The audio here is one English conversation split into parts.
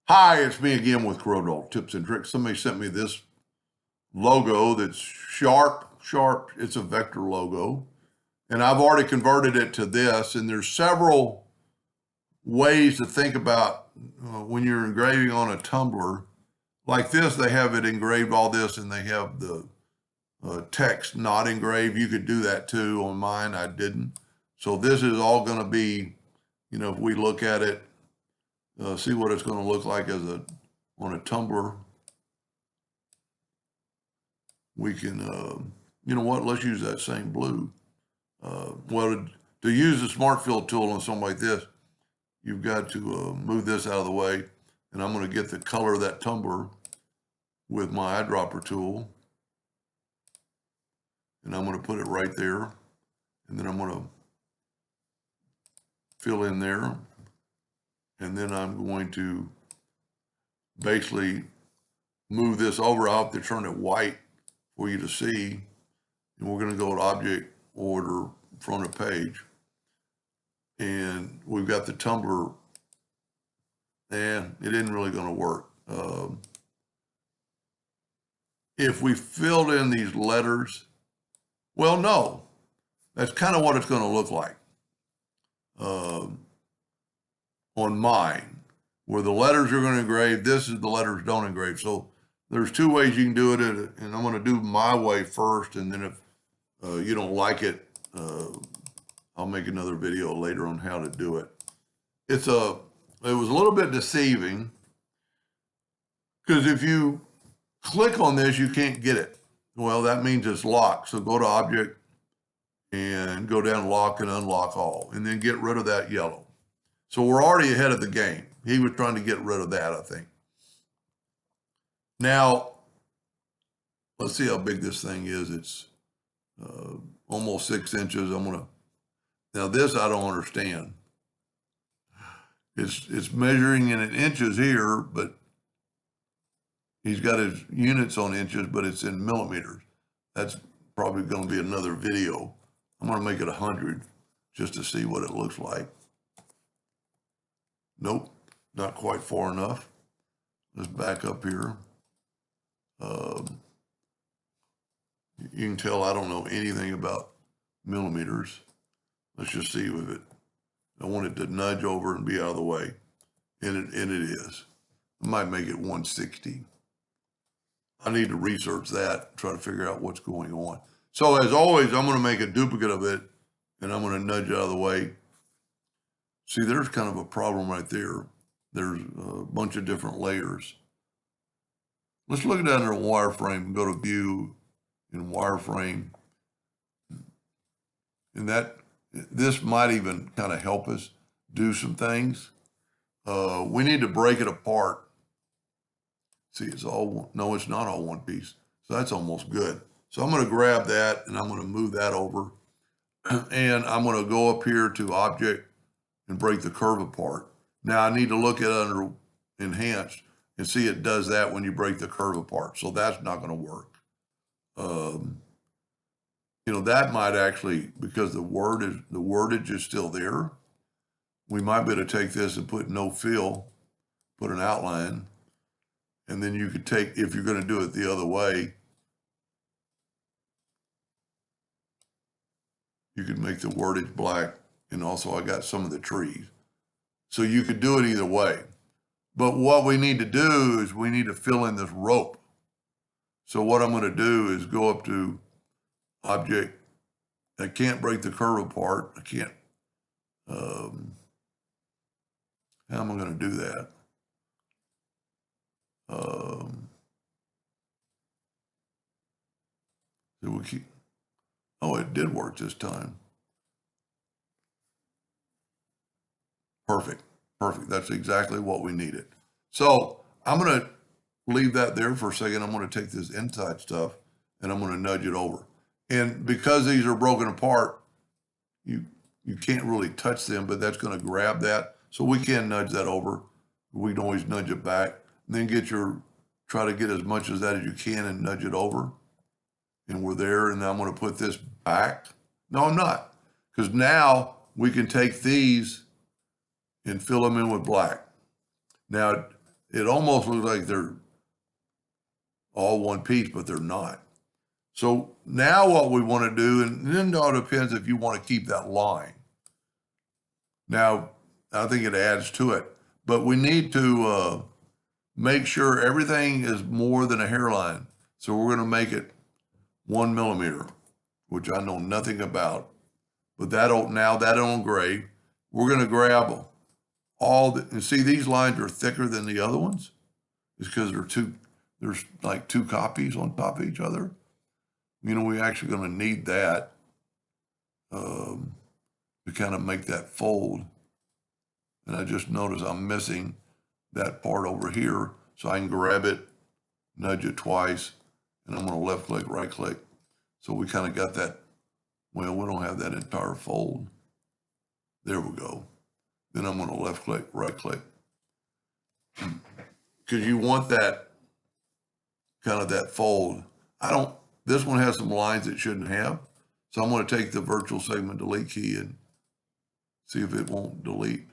Hi, it's me again with Corel Tips and Tricks. Somebody sent me this logo that's sharp. It's a vector logo. And I've already converted it to this. And there's several ways to think about when you're engraving on a tumbler. Like this, they have it engraved all this and they have the text not engraved. You could do that too. On mine, I didn't. So this is all going to be, if we look at it, see what it's going to look like on a tumbler. We can, you know what, let's use that same blue. Well, to use the Smart Fill tool on something like this, you've got to move this out of the way, and I'm going to get the color of that tumbler with my eyedropper tool, and I'm going to put it right there, and then I'm going to fill in there, and then I'm going to basically move this over. I'll have to turn it white for you to see, and we're going to go to Object, Order, Front of Page, and we've got the tumbler, and it isn't really going to work. If we filled in these letters, well, no, that's kind of what it's going to look like on mine, where the letters are going to engrave. This is the letters don't engrave. So there's two ways you can do it, and I'm going to do my way first, and then if you don't like it, I'll make another video later on how to do it. It was a little bit deceiving because if you click on this, you can't get it. Well, that means it's locked. So go to Object and go down Lock and Unlock All, and then get rid of that yellow. So we're already ahead of the game. He was trying to get rid of that, I think. Now, let's see how big this thing is. It's almost 6 inches. Now this I don't understand. It's measuring in inches here, but he's got his units on inches, but it's in millimeters. That's probably going to be another video. I'm going to make it 100 just to see what it looks like. Nope, not quite far enough. Let's back up here. You can tell I don't know anything about millimeters. Let's just see with it. I want it to nudge over and be out of the way. And it is. I might make it 160. I need to research that, try to figure out what's going on. So as always, I'm going to make a duplicate of it, and I'm going to nudge out of the way. See, there's kind of a problem right there. There's a bunch of different layers. Let's look at that under wireframe and go to View in Wireframe. And this might even kind of help us do some things. We need to break it apart. See, it's not all one piece. So that's almost good. So I'm going to grab that and I'm going to move that over. And I'm going to go up here to Object and break the curve apart. Now I need to look at under Enhanced and see it does that when you break the curve apart. So that's not going to work. That might actually, because the wordage is still there, we might be able to take this and put no fill, put an outline, and then you could take, if you're going to do it the other way, you could make the wordage black, and also I got some of the trees. So you could do it either way. But what we need to do is we need to fill in this rope. So what I'm going to do is go up to Object. I can't break the curve apart. I can't. How am I going to do that? Oh, it did work this time. Perfect. That's exactly what we needed. So I'm going to leave that there for a second. I'm going to take this inside stuff and I'm going to nudge it over. And because these are broken apart, you can't really touch them, but that's going to grab that. So we can nudge that over. We can always nudge it back. And then try to get as much of that as you can and nudge it over. And we're there, and I'm going to put this back. No, I'm not. Because now we can take these and fill them in with black. Now, it almost looks like they're all one piece, but they're not. So now what we want to do, and then it all depends if you want to keep that line. Now, I think it adds to it, but we need to make sure everything is more than a hairline. So we're going to make it 1 millimeter, which I know nothing about, but that'll engrave. We're going to grab and see these lines are thicker than the other ones. It's because there's like two copies on top of each other. We're actually going to need that to kind of make that fold. And I just noticed I'm missing that part over here, so I can grab it, nudge it twice, and I'm going to left click, right click. So we kind of got that. Well, we don't have that entire fold. There we go. Then I'm going to left click, right click. Because you want that kind of that fold. This one has some lines it shouldn't have. So I'm going to take the virtual segment delete key and see if it won't delete.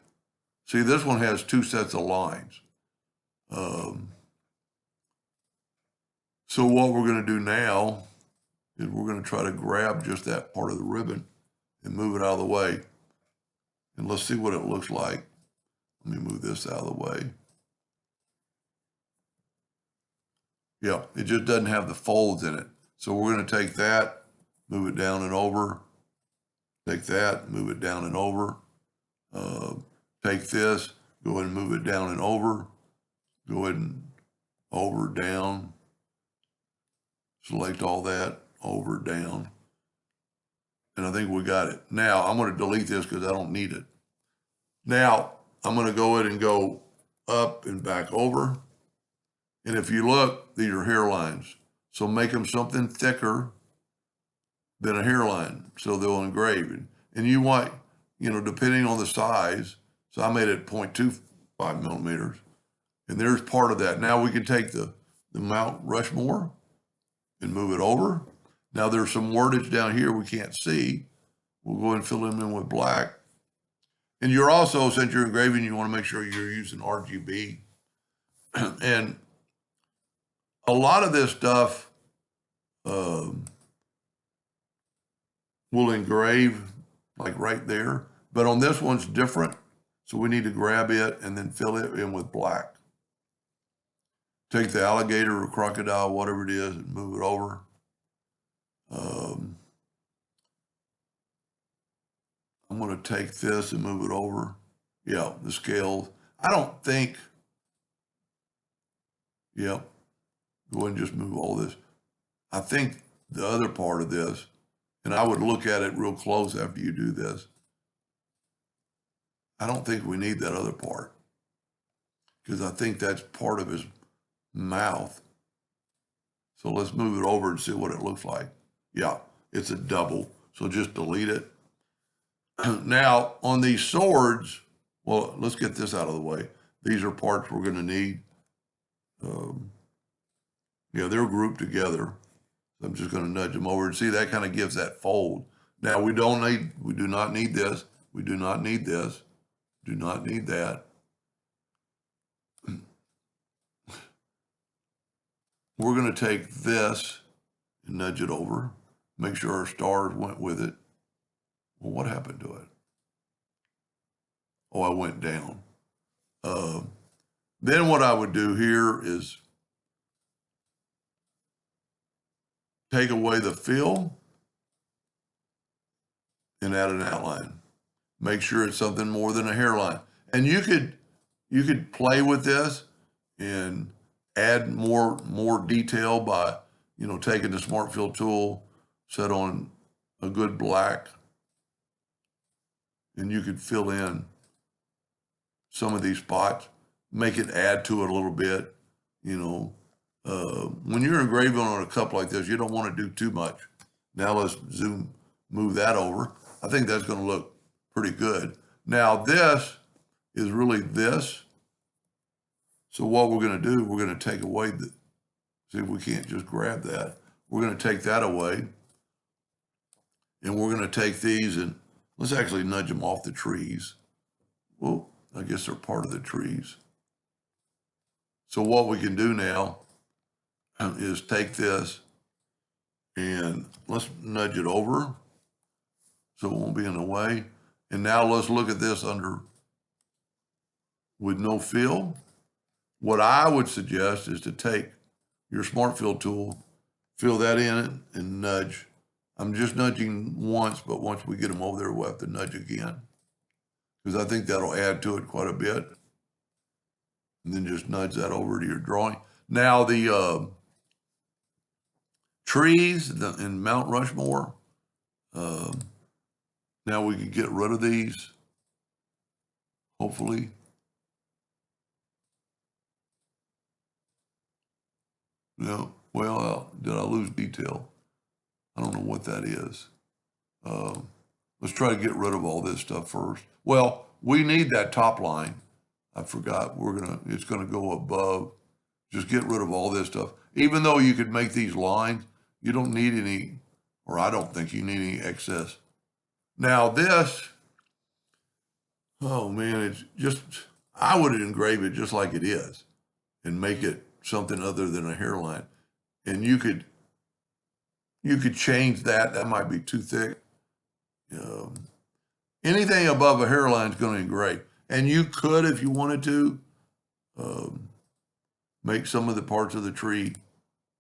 See, this one has two sets of lines. So what we're going to do now is we're going to try to grab just that part of the ribbon and move it out of the way. And let's see what it looks like. Let me move this out of the way. Yeah, it just doesn't have the folds in it. So we're going to take that, move it down and over. Take that, move it down and over. Take this, go ahead and move it down and over. Go ahead and over, down. Select all that, over, down. And I think we got it. Now, I'm going to delete this because I don't need it. Now, I'm going to go ahead and go up and back over. And if you look, these are hairlines. So make them something thicker than a hairline so they'll engrave. And you want, depending on the size, so I made it 0.25 millimeters. And there's part of that. Now we can take the Mount Rushmore and move it over. Now there's some wordage down here we can't see. We'll go ahead and fill them in with black. And you're also, since you're engraving, you want to make sure you're using RGB. And a lot of this stuff will engrave like right there. But on this one's different. So we need to grab it and then fill it in with black. Take the alligator or crocodile, whatever it is, and move it over. I'm going to take this and move it over. Yeah, the scales. I don't think, yeah, go ahead and just move all this. I think the other part of this, and I would look at it real close after you do this. I don't think we need that other part because I think that's part of his mouth. So let's move it over and see what it looks like. Yeah, it's a double. So just delete it. Now on these swords, well, let's get this out of the way. These are parts we're going to need. Yeah, they're grouped together. So I'm just going to nudge them over and see that kind of gives that fold. Now we do not need this. We do not need this. Do not need that. We're going to take this and nudge it over. Make sure our stars went with it. Well, what happened to it? Oh, I went down. Then what I would do here is take away the fill and add an outline. Make sure it's something more than a hairline. And you could play with this and add more detail by, taking the Smart Fill tool, set on a good black, and you could fill in some of these spots, make it add to it a little bit. When you're engraving on a cup like this, you don't want to do too much. Now let's move that over. I think that's going to look pretty good. Now this is really this. So what we're going to do, we're going to take away see if we can't just grab that. We're going to take that away. And we're going to take these and let's actually nudge them off the trees. Well, I guess they're part of the trees. So what we can do now is take this and let's nudge it over so it won't be in the way. And now let's look at this under with no fill. What I would suggest is to take your smart fill tool, fill that in and nudge. I'm just nudging once, but once we get them over there, we'll have to nudge again because I think that'll add to it quite a bit. And then just nudge that over to your drawing. Now the trees in Mount Rushmore, now we can get rid of these, hopefully. No, well, did I lose detail? I don't know what that is. Let's try to get rid of all this stuff first. Well, we need that top line. I forgot, it's gonna go above. Just get rid of all this stuff. Even though you could make these lines, you don't need any, or I don't think you need any excess. Now this, oh man, it's just, I would engrave it just like it is and make it something other than a hairline. And you could change that. That might be too thick. Anything above a hairline is going to engrave. And you could, if you wanted to, make some of the parts of the tree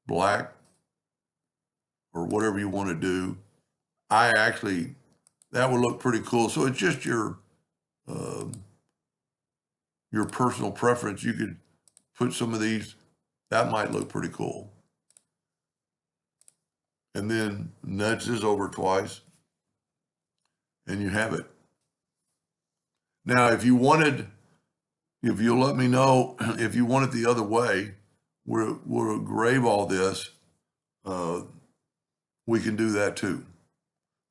black or whatever you want to do. That would look pretty cool. So it's just your personal preference. You could put some of these, that might look pretty cool. And then nudge this over twice and you have it. Now, if you'll let me know if you want it the other way, we'll engrave all this. We can do that too.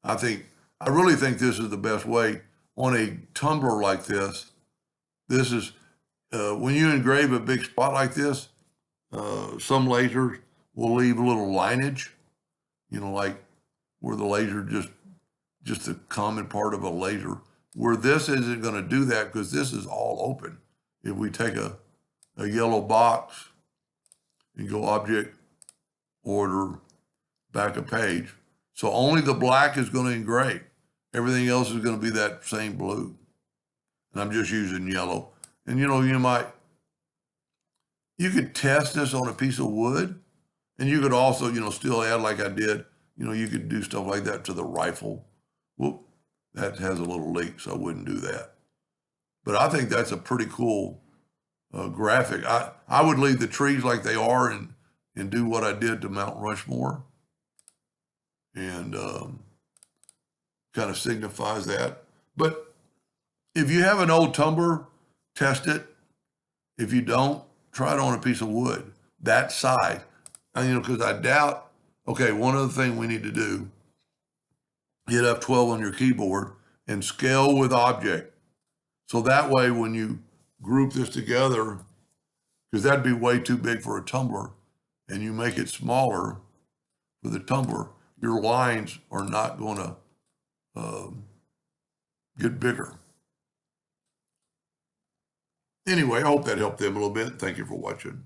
I really think this is the best way on a tumbler like this. This is, when you engrave a big spot like this, some lasers will leave a little lineage, like where the laser just the common part of a laser, where this isn't going to do that because this is all open. If we take a yellow box and go object, order, back a page. So only the black is going to engrave. Everything else is going to be that same blue. And I'm just using yellow. And you could test this on a piece of wood, and you could also, still add like I did, you could do stuff like that to the rifle. Whoop, that has a little leak, so I wouldn't do that. But I think that's a pretty cool graphic. I would leave the trees like they are and do what I did to Mount Rushmore. And kind of signifies that. But if you have an old tumbler, test it. If you don't, try it on a piece of wood, that size. And, because I doubt, okay, one other thing we need to do, hit F12 on your keyboard and scale with object. So that way, when you group this together, because that'd be way too big for a tumbler, and you make it smaller for the tumbler, your lines are not going to get bigger. Anyway, I hope that helped them a little bit. Thank you for watching.